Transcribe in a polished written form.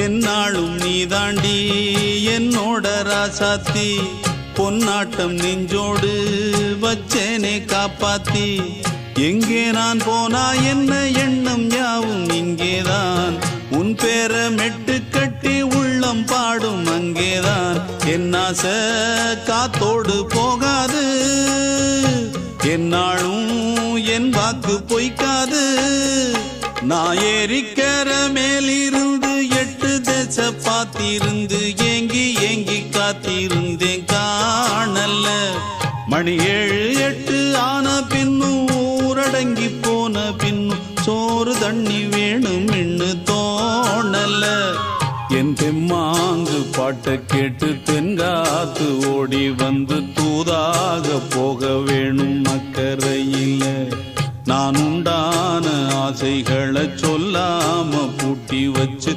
என்னாலும் நீதாண்டி என்னோட ராசாத்தி பொன்னாட்டம் நெஞ்சோடு வச்சேனே காப்பாத்தி எங்கே நான் போனா என்ன எண்ணம் யாவும் இங்கேதான் உன் பேர மெட்டு கட்டி உள்ளம் பாடும் அங்கேதான் என் ஆசை காத்தோடு போகாது என்னாலும் என் வாக்கு பொய்க்காது நான் ஏறிக்கிற மேலிருந்து 8 தேச பார்த்திருந்து ஏங்கி ஏங்கி காத்திருந்தேன் காணல்ல மணி 7 8 ஆன பின்னும் ஊரடங்கி போன பின்னும் சோறு தண்ணி வேணும் என்று தோணல என் தெம்மாங்கு பாட்டை கேட்டு தென்காத்து ஓடி வந்து தூதாக போக வேணும் அக்கறையில் நான் உண்டான ஆசைகளை சொல்லாம பூட்டி வச்சு